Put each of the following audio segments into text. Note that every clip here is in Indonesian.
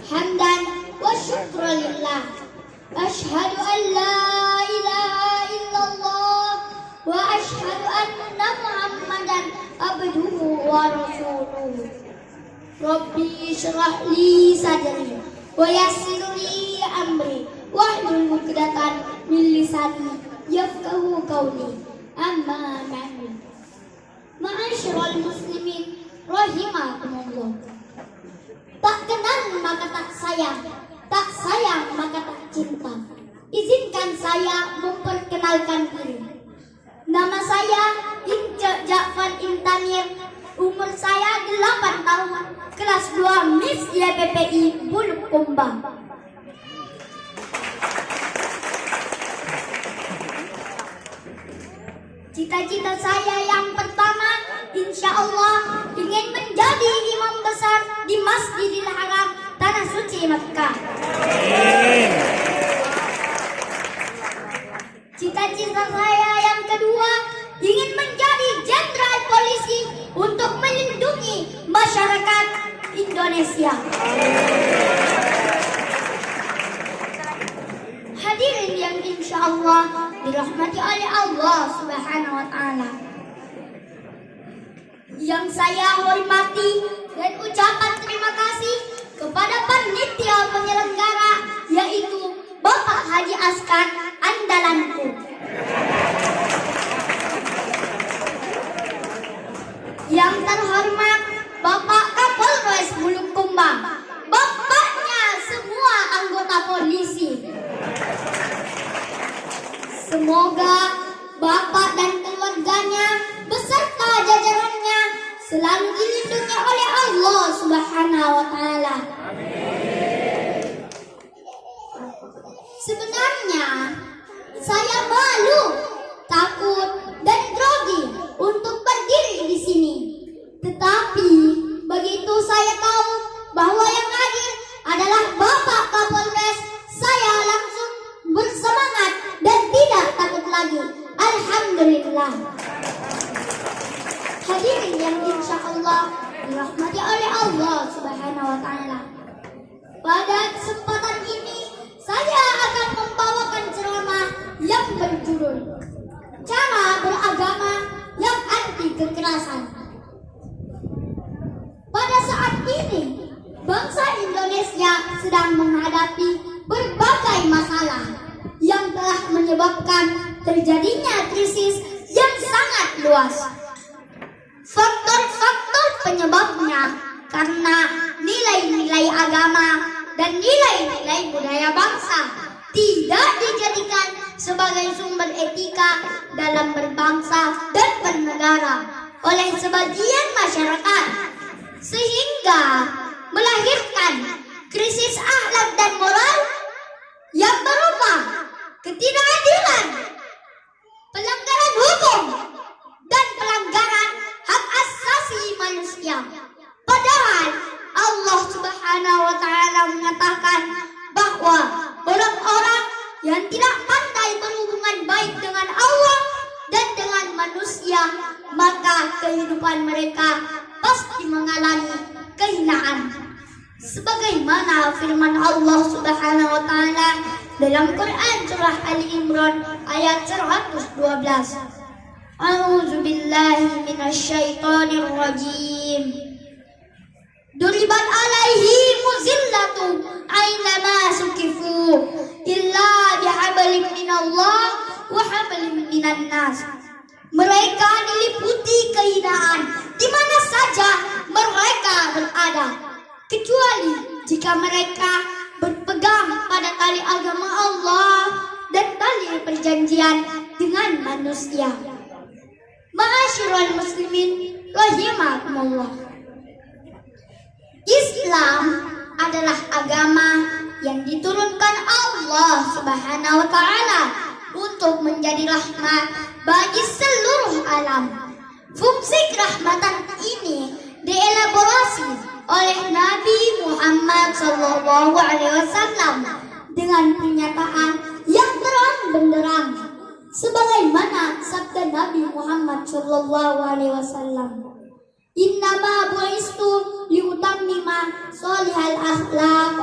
hamdan wa syukra lillah. Ashhadu an la ilaha illallah wa ashhadu anna Muhammadan abduhu wa rasuluh. Rabbi syrah li sadri wa yassir li amri wahlul 'uqdatam min lisani yafqahu qawli. Amma ba'du. Ma'asyiral muslimin rahimakumullah. Tak kenal maka tak sayang, tak sayang maka tak cinta. Izinkan saya memperkenalkan diri. Nama saya Ince Ja'far Intanir. Umur saya 8 tahun, kelas 2 Miss YPPI Bulukumba. Cita-cita saya yang pertama, insya Allah ingin menjadi imam besar di Masjidil Haram, Tanah Suci Mekah. Cita-cita saya yang kedua, ingin menjadi jenderal polisi untuk melindungi masyarakat Indonesia. Hadirin yang insya Allah dirahmati oleh Allah Subhanahu wa Ta'ala, yang saya hormati dan ucapan terima kasih kepada panitia penyelenggara, yaitu Bapak Haji Askar andalanku. Yang terhormat Bapak Kapolres Bulukumba, bapaknya semua anggota polisi. Semoga Bapak dan keluarganya beserta jajarannya selalu dilindungi oleh Allah Subhanahu wa Ta'ala. Sebenarnya saya malu, takut, dan grogi untuk berdiri di sini. Tetapi begitu saya tahu bahwa yang hadir adalah Bapak Kapolres, saya langsung bersemangat dan tidak takut lagi. Alhamdulillah. Hadirin yang insya Allah dirahmati oleh Allah Subhanahu wa Ta'ala, pada kesempatan ini saya akan membawakan ceramah yang berjudul Cara Beragama yang Anti Kekerasan. Pada saat ini bangsa Indonesia sedang menghadapi berbagai masalah yang telah menyebabkan terjadinya krisis yang sangat luas. Faktor-faktor penyebabnya karena nilai-nilai agama dan nilai-nilai budaya bangsa tidak dijadikan sebagai sumber etika dalam berbangsa dan bernegara oleh sebagian masyarakat, sehingga melahirkan krisis akhlak dan moral yang berupa ketidakadilan, pelanggaran hukum, dan pelanggaran hak asasi manusia. Padahal Allah Subhanahu wa Ta'ala mengatakan bahwa orang-orang yang tidak pandai berhubungan baik dengan Allah dan dengan manusia, maka kehidupan mereka pasti mengalami kehinaan. Sebagaimana firman Allah Subhanahu wa Ta'ala dalam Quran surah Ali Imran ayat 112. A'udzu billahi minasyaitonir rajim. Duribat alaihim zillatu ainama sukifu illa bihablin minallah wa hablin minan nas. Mereka diliputi kehinaan di mana saja mereka berada, kecuali jika mereka berpegang pada tali agama Allah dan tali perjanjian dengan manusia. Ma'asyiral muslimin rahimakumullah. Islam adalah agama yang diturunkan Allah Subhanahu wa Ta'ala untuk menjadi rahmat bagi seluruh alam. Fungsi kerahmatan ini dielaborasi oleh Nabi Muhammad SAW dengan pernyataan yang terang benderang, sebagaimana sabda Nabi Muhammad SAW, Innama bu'istu liutammima sholihal akhlaq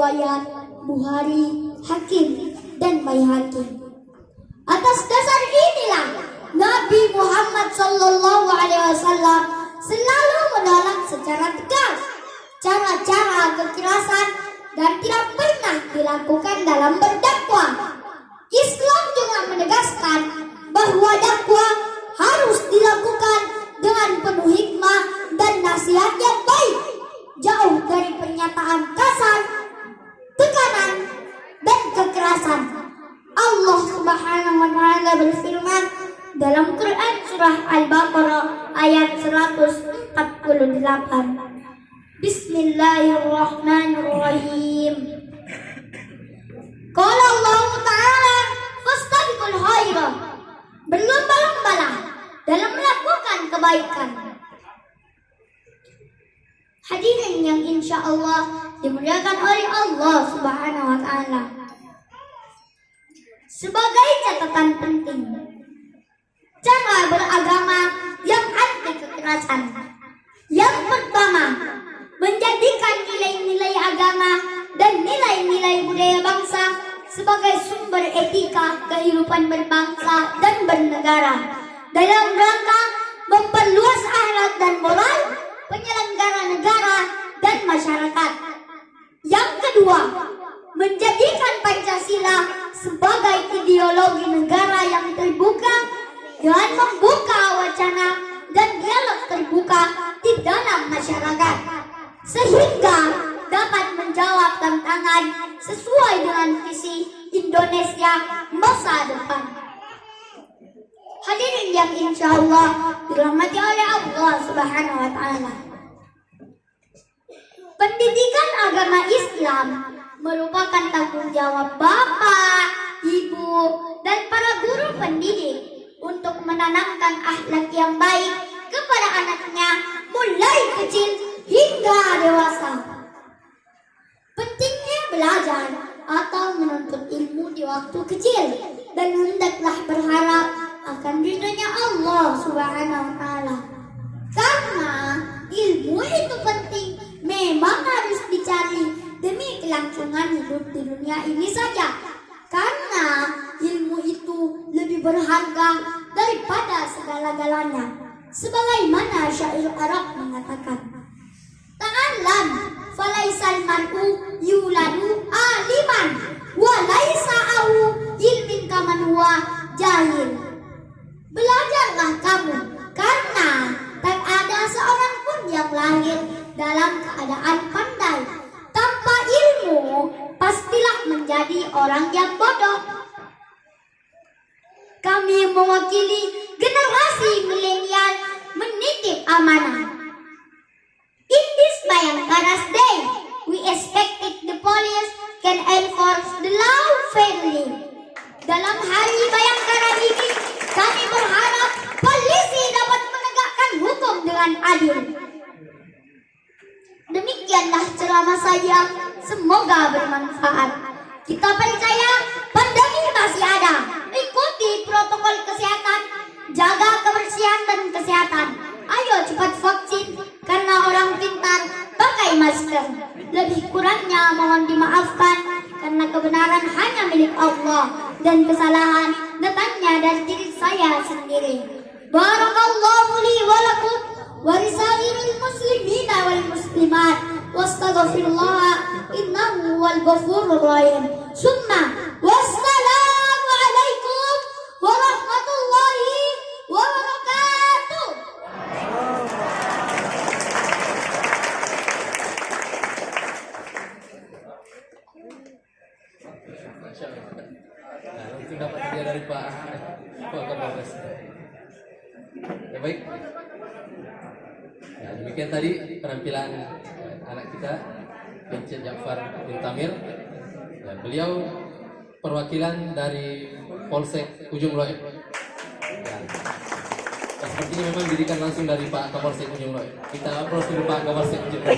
riwayat Bukhari, Hakim, dan Baihaqi. Atas dasar inilah Nabi Muhammad SAW selalu menolak secara tegas cara-cara kekerasan dan tidak pernah dilakukan dalam berdakwah. Islam juga menegaskan bahwa dakwah harus dilakukan dengan penuh hikmah dan nasihat yang baik, jauh dari pernyataan kasar, tekanan, dan kekerasan. Allah Subhanahu wa taala berfirman dalam Quran surah Al-Baqarah ayat 148. Bismillahirrahmanirrahim. Qala Allah Ta'ala fastabiqul khairat. Berlomba-lombalah dalam melakukan kebaikan. Hadirin yang insya Allah dimuliakan oleh Allah Subhanahu wa taala. Sebagai catatan penting, cara beragama yang anti kekerasan. Yang pertama, menjadikan nilai-nilai agama dan nilai-nilai budaya bangsa sebagai sumber etika kehidupan berbangsa dan bernegara dalam rangka memperluas akhlak dan moral penyelenggara negara dan masyarakat. Yang kedua, menjadikan Pancasila sebagai ideologi negara yang terbuka dengan membuka wacana dan dialog terbuka di dalam masyarakat, sehingga dapat menjawab tantangan sesuai dengan visi Indonesia masa depan. Hadirin yang insya Allah dirahmati oleh Allah Subhanahu wa taala. Pendidikan agama Islam merupakan tanggung jawab bapak, ibu, dan para guru pendidik untuk menanamkan akhlak yang baik kepada anaknya mulai kecil hingga dewasa. Pentingnya belajar atau menuntut ilmu di waktu kecil dan hendaklah berharap akan ridhonya Allah Subhanahu wa taala. Karena ilmu itu penting, memang harus dicari demi kelangsungan hidup di dunia ini saja. Karena ilmu itu lebih berharga daripada segala-galanya. Sebagaimana syair Arab mengatakan, ta'allam falaisal mar'u yuladu aliman wa laisa au ilmin kaman huwa jahil. Belajarlah kamu, karena tak ada seorang pun yang lahir dalam keadaan pandai. Tanpa ilmu pastilah menjadi orang yang bodoh. Kami mewakili generasi milenial menitip amanah. In this Bayangkara's Day, we expected the police can enforce the law fairly. Dalam hari Bayangkara ini, kami berharap polisi dapat menegakkan hukum dengan adil. Demikianlah ceramah saya, semoga bermanfaat. Kita percaya pandemi masih ada. Ikuti protokol kesehatan, jaga kebersihan dan kesehatan. Ayo cepat vaksin, karena orang pintar pakai masker. Lebih kurangnya mohon dimaafkan, karena kebenaran hanya milik Allah dan kesalahan datangnya dari diri saya sendiri. Barakallahu li wa lakum wa lisairil muslimina wal muslimat wastaghfirullah innahu wal ghafurur rahim. Summa wassalamu alaikum warahmatullahi wabarakatuh. Nah, langsung dapat hadiah dari Pak Kapolres. Ya baik. Ya, demikian tadi penampilan anak kita Encik Ja'far bin Tamir. Ya, beliau perwakilan dari Polsek Ujung Loe. Ya. Sepertinya memang didikan langsung dari Pak Kapolsek Ujung Loe. Kita approach dulu Pak Kapolsek Ujung Loe.